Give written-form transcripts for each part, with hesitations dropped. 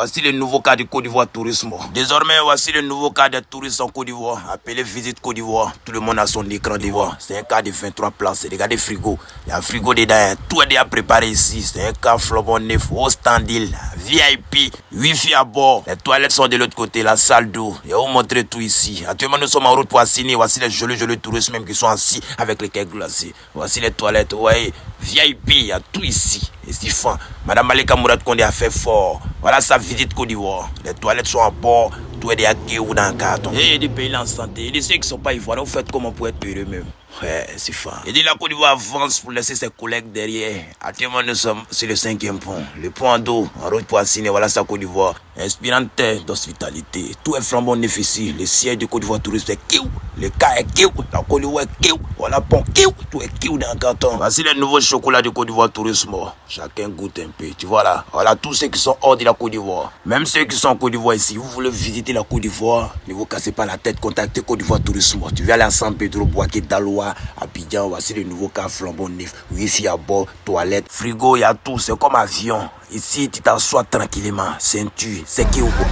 voici le nouveau cas du Côte d'Ivoire Tourisme. Désormais, voici le nouveau cas des touristes en Côte d'Ivoire, appelé Visite Côte d'Ivoire. Tout le monde a son écran d'Ivoire. C'est un cas de 23 places. Regardez le frigo. Il y a un frigo dedans. Tout est déjà préparé ici. C'est un cas flambant neuf, au standil, VIP, Wi-Fi à bord. Les toilettes sont de l'autre côté, la salle d'eau. Et on vous montrer tout ici. Actuellement, nous sommes en route pour Assini. Voici les jolis touristes même qui sont assis avec les cakes glacés. Voici les toilettes. Ouais, VIP, il y a tout ici. Et c'est fin. Madame Malika Mourad Kondé a fait fort. Voilà sa visite Côte d'Ivoire. Les toilettes sont à bord. Tout est déjà ou dans le carton. Et des pays en santé. Et ceux qui ne sont pas ivoiriens, vous faites comment pour être heureux même. Ouais, c'est fin. Et dit la Côte d'Ivoire avance pour laisser ses collègues derrière. Actuellement, nous sommes sur le 5e pont. Le pont en dos, en route pour Assini. Voilà sa Côte d'Ivoire. Inspirante d'hospitalité. Tout est flambant neuf ici. Le siège du Côte d'Ivoire Tourisme est kiou. Le cas est kiou. La Côte d'Ivoire est kiou. Voilà pont kiou. Tout est kiou dans le carton. Voici le nouveau chocolat du Côte d'Ivoire Tourisme. Chacun goûte un peu. Tu vois là. Voilà tous ceux qui sont hors de la Côte d'Ivoire. Même ceux qui sont en Côte d'Ivoire ici. Vous voulez visiter la Côte d'Ivoire. Ne vous cassez pas la tête. Contactez Côte d'Ivoire Tourisme. Tu viens aller à San Pedro, Boaké, Daloa, Abidjan. Voici le nouveau cas flambant neuf. Wi-Fi à bord, toilette, frigo, il y a tout. C'est comme avion. Ici, tu t'assois tranquillement. Ceinture, c'est qui ou quoi?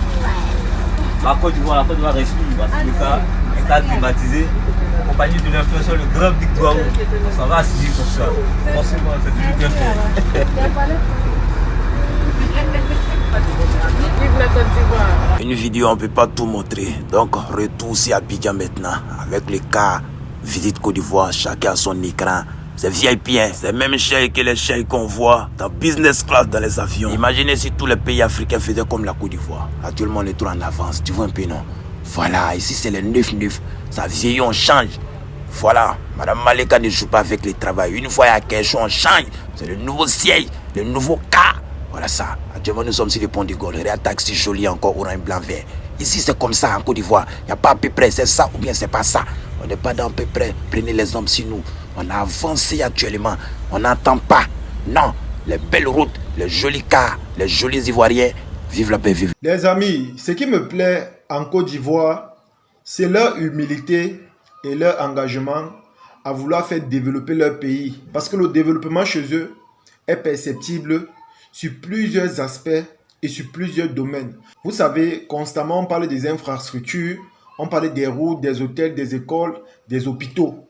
La Côte d'Ivoire respire. Voici le cas, un cas climatisé, accompagné de l'influenceur, le grand Big Doao. Ça va assis comme ça. Forcément, c'est toujours bien fait. Une vidéo, on ne peut pas tout montrer. Donc, retour ici à Abidjan maintenant. Avec les cas, visite Côte d'Ivoire, chacun a son écran. C'est VIP, hein. C'est même cher que les chers qu'on voit dans business class dans les avions. Imaginez si tous les pays africains faisaient comme la Côte d'Ivoire. Actuellement, on est trop en avance. Tu vois un peu, non? Voilà, ici c'est le 9-9. Ça vieillit, on change. Voilà, Madame Malika ne joue pas avec le travail. Une fois il y a quelque chose, on change. C'est le nouveau siège, le nouveau cas. Voilà ça. Actuellement, nous sommes sur le pont du Gaulle. Regarde, taxi joli encore, orange, blanc, vert. Ici, c'est comme ça en Côte d'Ivoire. Il n'y a pas à peu près, c'est ça ou bien c'est pas ça. On n'est pas dans à peu près. Prenez les hommes sur nous. On a avancé actuellement. On n'entend pas. Non, les belles routes, les jolis cars, les jolis Ivoiriens. Vive la paix, vive. Les amis, ce qui me plaît en Côte d'Ivoire, c'est leur humilité et leur engagement à vouloir faire développer leur pays. Parce que le développement chez eux est perceptible sur plusieurs aspects et sur plusieurs domaines. Vous savez, constamment on parle des infrastructures, on parle des routes, des hôtels, des écoles, des hôpitaux.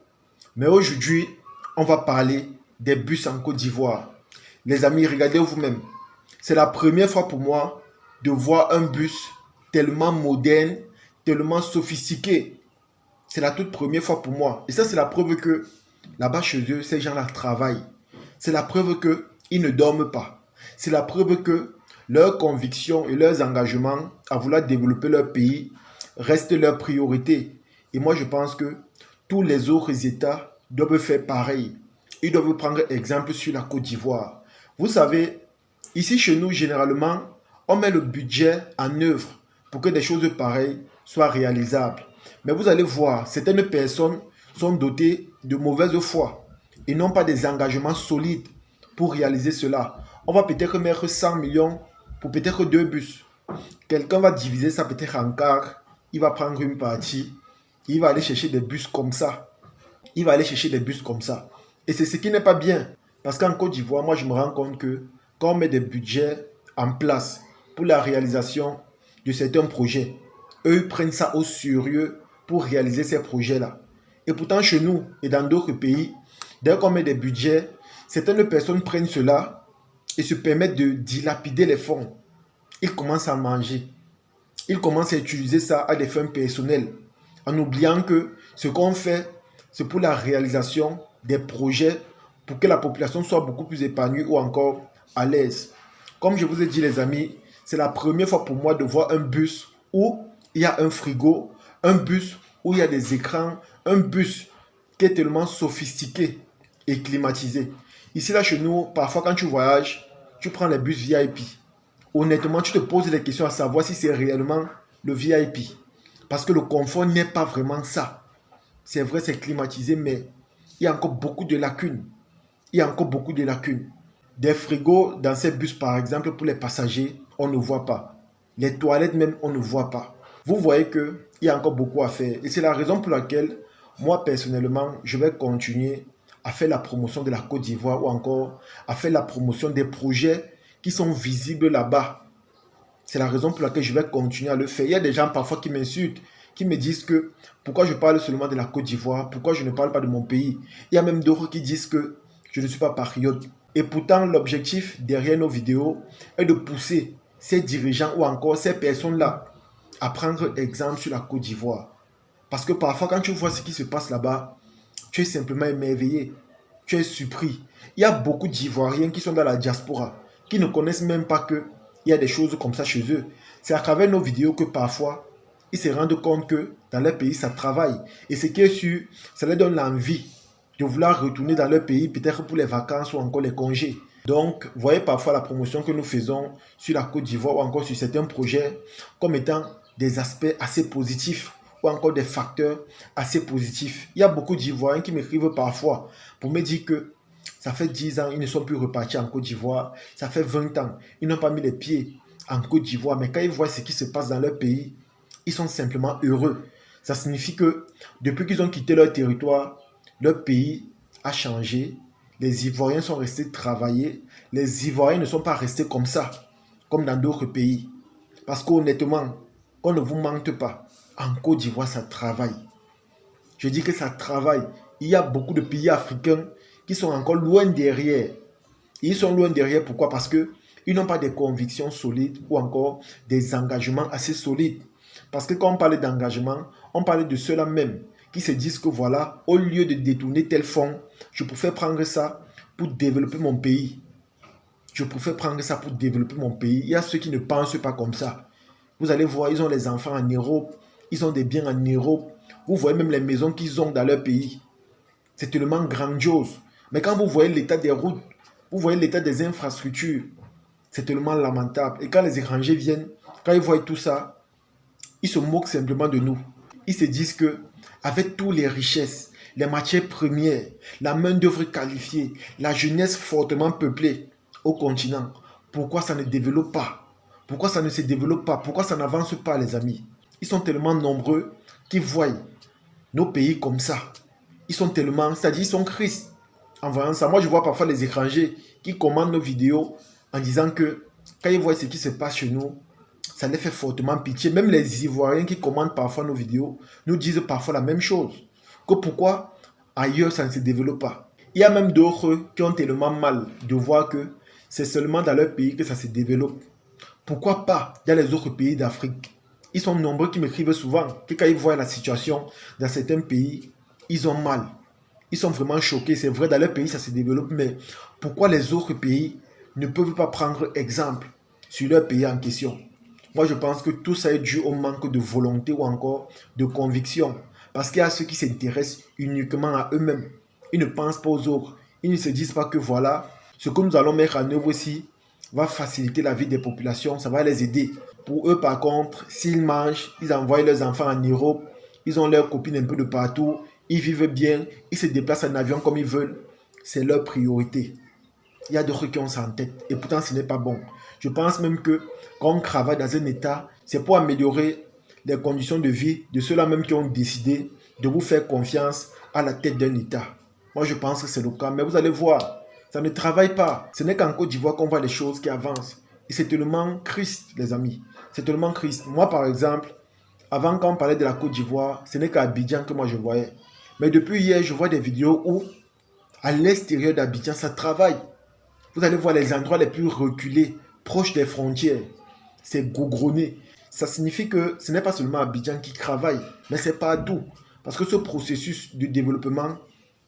Mais aujourd'hui, on va parler des bus en Côte d'Ivoire. Les amis, regardez vous-même. C'est la première fois pour moi de voir un bus tellement moderne, tellement sophistiqué. C'est la toute première fois pour moi. Et ça, c'est la preuve que là-bas chez eux, ces gens-là travaillent. C'est la preuve qu'ils ne dorment pas. C'est la preuve que leurs convictions et leurs engagements à vouloir développer leur pays restent leur priorité. Et moi, je pense que tous les autres États doivent faire pareil. Ils doivent prendre exemple sur la Côte d'Ivoire. Vous savez, ici chez nous, généralement, on met le budget en œuvre pour que des choses pareilles soient réalisables. Mais vous allez voir, certaines personnes sont dotées de mauvaise foi et n'ont pas des engagements solides pour réaliser cela. On va peut-être mettre 100 millions pour peut-être 2 bus. Quelqu'un va diviser ça peut-être en quart. Il va prendre une partie. Il va aller chercher des bus comme ça. Il va aller chercher des bus comme ça. Et c'est ce qui n'est pas bien. Parce qu'en Côte d'Ivoire, moi je me rends compte que quand on met des budgets en place pour la réalisation de certains projets, eux ils prennent ça au sérieux pour réaliser ces projets-là. Et pourtant chez nous et dans d'autres pays, dès qu'on met des budgets, certaines personnes prennent cela et se permettent de dilapider les fonds. Ils commencent à manger. Ils commencent à utiliser ça à des fins personnelles, en oubliant que ce qu'on fait, c'est pour la réalisation des projets pour que la population soit beaucoup plus épanouie ou encore à l'aise. Comme je vous ai dit les amis, c'est la première fois pour moi de voir un bus où il y a un frigo, un bus où il y a des écrans, un bus qui est tellement sophistiqué et climatisé. Ici là chez nous, parfois quand tu voyages, tu prends les bus VIP. Honnêtement, tu te poses des questions à savoir si c'est réellement le VIP. Parce que le confort n'est pas vraiment ça. C'est vrai, c'est climatisé, mais il y a encore beaucoup de lacunes. Il y a encore beaucoup de lacunes. Des frigos dans ces bus, par exemple, pour les passagers, on ne voit pas. Les toilettes même, on ne voit pas. Vous voyez qu'il y a encore beaucoup à faire. Et c'est la raison pour laquelle, moi, personnellement, je vais continuer à faire la promotion de la Côte d'Ivoire ou encore à faire la promotion des projets qui sont visibles là-bas. C'est la raison pour laquelle je vais continuer à le faire. Il y a des gens parfois qui m'insultent, qui me disent que pourquoi je parle seulement de la Côte d'Ivoire, pourquoi je ne parle pas de mon pays. Il y a même d'autres qui disent que je ne suis pas patriote. Et pourtant, l'objectif derrière nos vidéos est de pousser ces dirigeants ou encore ces personnes-là à prendre exemple sur la Côte d'Ivoire. Parce que parfois, quand tu vois ce qui se passe là-bas, tu es simplement émerveillé, tu es surpris. Il y a beaucoup d'Ivoiriens qui sont dans la diaspora, qui ne connaissent même pas qu'il y a des choses comme ça chez eux. C'est à travers nos vidéos que parfois, ils se rendent compte que dans leur pays, ça travaille. Et ce qui est sûr, ça leur donne l'envie de vouloir retourner dans leur pays, peut-être pour les vacances ou encore les congés. Donc, vous voyez parfois la promotion que nous faisons sur la Côte d'Ivoire ou encore sur certains projets comme étant des aspects assez positifs ou encore des facteurs assez positifs. Il y a beaucoup d'Ivoiriens qui m'écrivent parfois pour me dire que ça fait 10 ans, ils ne sont plus repartis en Côte d'Ivoire. Ça fait 20 ans, ils n'ont pas mis les pieds en Côte d'Ivoire. Mais quand ils voient ce qui se passe dans leur pays, ils sont simplement heureux. Ça signifie que depuis qu'ils ont quitté leur territoire, leur pays a changé. Les Ivoiriens sont restés travailler. Les Ivoiriens ne sont pas restés comme ça, comme dans d'autres pays. Parce qu'honnêtement, on ne vous mente pas. En Côte d'Ivoire, ça travaille. Je dis que ça travaille. Il y a beaucoup de pays africains qui sont encore loin derrière. Ils sont loin derrière, pourquoi? Parce qu'ils n'ont pas des convictions solides ou encore des engagements assez solides. Parce que quand on parle d'engagement, on parle de ceux-là même qui se disent que voilà, au lieu de détourner tel fonds, je préfère prendre ça pour développer mon pays. Je préfère prendre ça pour développer mon pays. Il y a ceux qui ne pensent pas comme ça. Vous allez voir, ils ont les enfants en Europe, ils ont des biens en Europe. Vous voyez même les maisons qu'ils ont dans leur pays. C'est tellement grandiose. Mais quand vous voyez l'état des routes, vous voyez l'état des infrastructures, c'est tellement lamentable. Et quand les étrangers viennent, quand ils voient tout ça, ils se moquent simplement de nous. Ils se disent que avec toutes les richesses, les matières premières, la main-d'œuvre qualifiée, la jeunesse fortement peuplée au continent, pourquoi ça ne développe pas? Pourquoi ça ne se développe pas? Pourquoi ça n'avance pas, les amis? Ils sont tellement nombreux qui voient nos pays comme ça. Ils sont tellement, c'est-à-dire ils sont tristes en voyant ça. Moi, je vois parfois les étrangers qui commandent nos vidéos en disant que quand ils voient ce qui se passe chez nous, ça les fait fortement pitié. Même les Ivoiriens qui commandent parfois nos vidéos nous disent parfois la même chose. Que pourquoi ailleurs ça ne se développe pas. Il y a même d'autres qui ont tellement mal de voir que c'est seulement dans leur pays que ça se développe. Pourquoi pas dans les autres pays d'Afrique? Ils sont nombreux qui m'écrivent souvent que quand ils voient la situation dans certains pays, ils ont mal. Ils sont vraiment choqués. C'est vrai, dans leur pays, ça se développe, mais pourquoi les autres pays ne peuvent pas prendre exemple sur leur pays en question? Moi, je pense que tout ça est dû au manque de volonté ou encore de conviction. Parce qu'il y a ceux qui s'intéressent uniquement à eux-mêmes. Ils ne pensent pas aux autres. Ils ne se disent pas que voilà, ce que nous allons mettre en œuvre ici va faciliter la vie des populations, ça va les aider. Pour eux, par contre, s'ils mangent, ils envoient leurs enfants en Europe, ils ont leurs copines un peu de partout, ils vivent bien, ils se déplacent en avion comme ils veulent. C'est leur priorité. Il y a d'autres qui ont ça en tête et pourtant ce n'est pas bon. Je pense même que quand on travaille dans un État, c'est pour améliorer les conditions de vie de ceux-là même qui ont décidé de vous faire confiance à la tête d'un État. Moi, je pense que c'est le cas, mais vous allez voir, ça ne travaille pas. Ce n'est qu'en Côte d'Ivoire qu'on voit les choses qui avancent. Et c'est tellement triste, les amis. C'est tellement triste. Moi, par exemple, avant quand on parlait de la Côte d'Ivoire, ce n'est qu'à Abidjan que moi je voyais. Mais depuis hier, je vois des vidéos où, à l'extérieur d'Abidjan, ça travaille. Vous allez voir les endroits les plus reculés, proches des frontières. C'est goudronné. Ça signifie que ce n'est pas seulement Abidjan qui travaille, mais c'est partout. Parce que ce processus de développement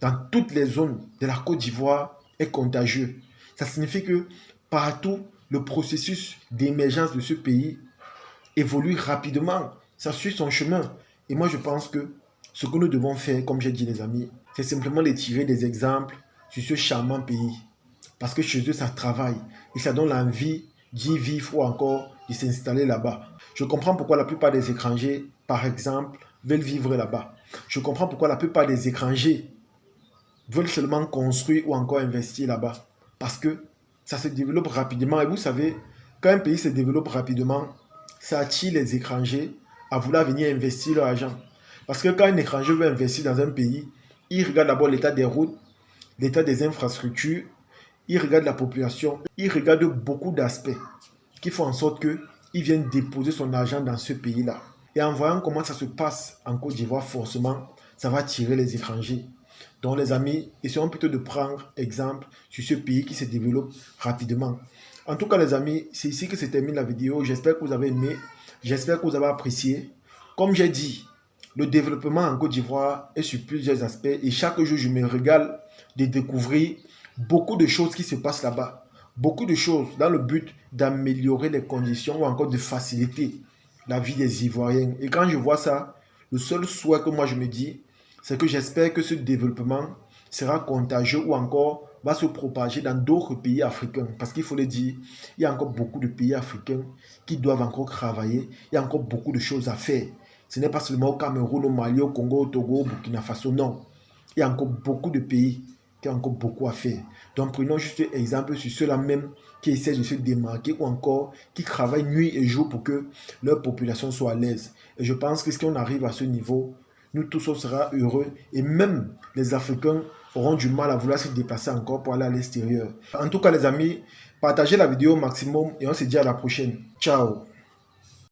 dans toutes les zones de la Côte d'Ivoire est contagieux. Ça signifie que partout, le processus d'émergence de ce pays évolue rapidement. Ça suit son chemin. Et moi, je pense que ce que nous devons faire, comme j'ai dit les amis, c'est simplement de tirer des exemples sur ce charmant pays. Parce que chez eux, ça travaille. Et ça donne l'envie d'y vivre ou encore de s'installer là-bas. Je comprends pourquoi la plupart des étrangers, par exemple, veulent vivre là-bas. Je comprends pourquoi la plupart des étrangers veulent seulement construire ou encore investir là-bas. Parce que ça se développe rapidement. Et vous savez, quand un pays se développe rapidement, ça attire les étrangers à vouloir venir investir leur argent. Parce que quand un étranger veut investir dans un pays, il regarde d'abord l'état des routes, l'état des infrastructures, il regarde la population, il regarde beaucoup d'aspects qui font en sorte que il vient déposer son argent dans ce pays-là. Et en voyant comment ça se passe en Côte d'Ivoire, forcément, ça va attirer les étrangers. Donc les amis, essayons plutôt de prendre exemple sur ce pays qui se développe rapidement. En tout cas les amis, c'est ici que se termine la vidéo. J'espère que vous avez aimé, j'espère que vous avez apprécié. Comme j'ai dit, le développement en Côte d'Ivoire est sur plusieurs aspects et chaque jour je me régale de découvrir beaucoup de choses qui se passent là-bas. Beaucoup de choses dans le but d'améliorer les conditions ou encore de faciliter la vie des Ivoiriens. Et quand je vois ça, le seul souhait que moi je me dis, c'est que j'espère que ce développement sera contagieux ou encore va se propager dans d'autres pays africains. Parce qu'il faut le dire, il y a encore beaucoup de pays africains qui doivent encore travailler. Il y a encore beaucoup de choses à faire. Ce n'est pas seulement au Cameroun, au Mali, au Congo, au Togo, au Burkina Faso, non. Il y a encore beaucoup de pays qui ont encore beaucoup à faire. Donc prenons juste un exemple sur ceux-là même qui essaient de se démarquer ou encore qui travaillent nuit et jour pour que leur population soit à l'aise. Et je pense que si on arrive à ce niveau, nous tous on sera heureux et même les Africains auront du mal à vouloir se déplacer encore pour aller à l'extérieur. En tout cas les amis, partagez la vidéo au maximum et on se dit à la prochaine. Ciao.